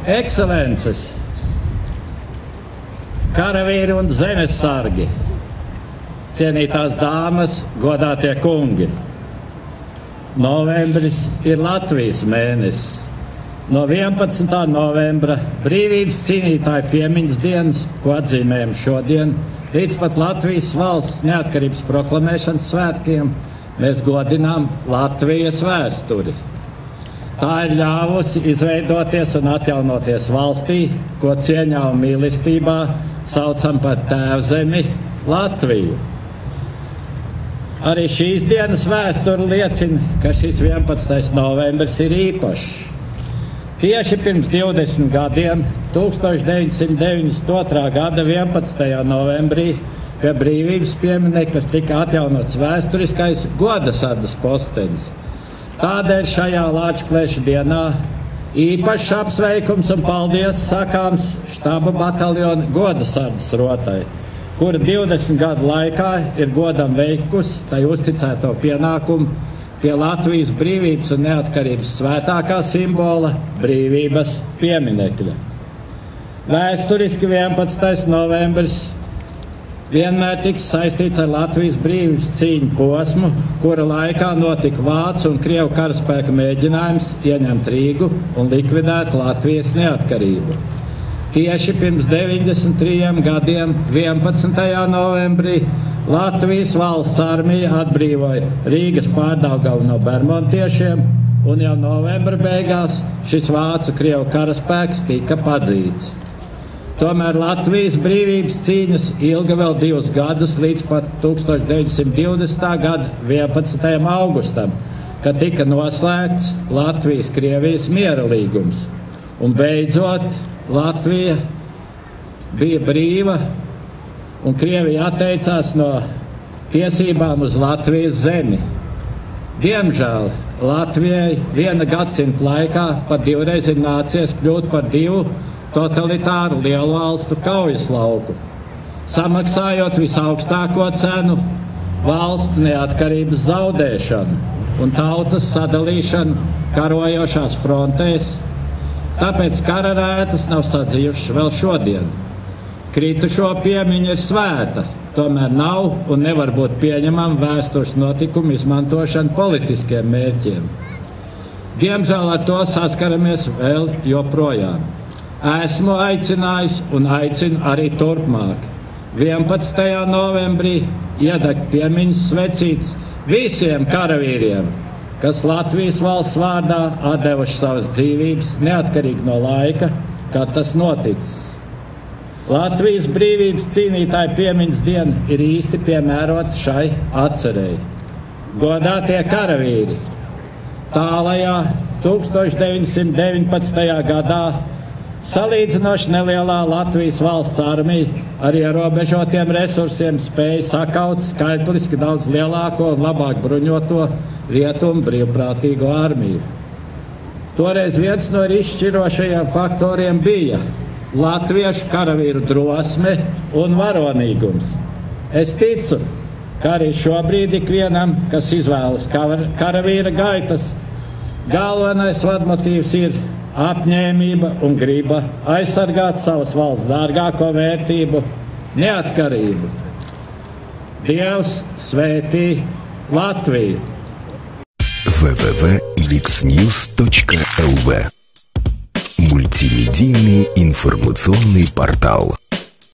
Ekscelences, karavīri un zemesargi, cienītās dāmas, godātie kungi. Novembris ir Latvijas mēnesis. No 11. novembra brīvības cīnītāju piemiņas dienas, ko atzīmējam šodien, līdz pat Latvijas valsts neatkarības proklamēšanas svētkiem, mēs godinām Latvijas vēsturi. Tā ir ļāvusi izveidoties un atjaunoties valstī, ko cieņā un mīlestībā saucam par tēvzemi Latviju. Arī šīs dienas vēsture liecina, ka šis 11. novembris ir īpašs. Tieši pirms 20 gadiem, 1992. gada 11. novembrī, pie brīvības pieminekļa tika atjaunots vēsturiskais Godasardas postenis. Tādēļ šajā Lāčplēša dienā īpašs apsveikums un paldies sakāms štaba bataljona Godasardas rotai, kura 20 gadu laikā ir godam veikusi tai uzticēto pienākumu pie Latvijas brīvības un neatkarības svētākā simbola brīvības pieminekļa. Vēsturiski 11. novembris vienmēr tiks saistīts ar Latvijas brīvības cīņu posmu, kura laikā notika Vācu un Krievu karaspēka mēģinājums ieņemt Rīgu un likvidēt Latvijas neatkarību. Tieši pirms 93 gadiem, 11. novembrī, Latvijas valsts armija atbrīvoja Rīgas Pārdaugavu no bermontiešiem, un jau novembra beigās šis Vācu-Krievu karaspēks tika padzīts. Tomēr Latvijas brīvības cīņas ilga vēl 2 gadus līdz pat 1920. gada 11. augustam, kad tika noslēgts Latvijas-Krievijas miera līgums. Un beidzot, Latvija bija brīva, un Krievija atteicās no tiesībām uz Latvijas zemi. Diemžēl Latvijai viena gadsimta laikā pat 2 reizes ir nācies kļūt par 2 totalitāru lielu valstu kaujas lauku, samaksājot visaugstāko cenu valsts neatkarības zaudēšanu un tautas sadalīšanu karojošās frontēs. Tāpēc kara rētas nav sadzījušas vēl šodien. Kritušo piemiņa ir svēta, tomēr nav un nevar būt pieņemama vēstures notikumu izmantošana politiskiem mērķiem. Diemžēl ar to saskaramies vēl joprojām. Esmu aicinājis un aicinu arī turpmāk 11. novembrī iedegt piemiņas svecītes visiem karavīriem, kas Latvijas valsts vārdā atdevuši savas dzīvības neatkarīgi no laika, kad tas noticis. Latvijas brīvības cīnītāju piemiņas diena ir īsti piemērota šai atcerēji. Godātie karavīri, tālajā 1919. gadā salīdzinoši nelielā Latvijas valsts armija ar ierobežotiem resursiem spēja sakaut skaitliski daudz lielāko un labāk bruņoto rietumu brīvprātīgo armiju. Toreiz viens no izšķirošajiem faktoriem bija latviešu karavīru drosme un varonīgums. Es ticu, ka arī šobrīd ikvienam, kas izvēlas karavīra gaitas, galvenais vadmotīvs ir apņēmība un griba aizsargāt savas valsts dārgāko vērtību – neatkarību. Dievs svētī Latviju! www.vixnews.lv Мультимедийный информационный портал.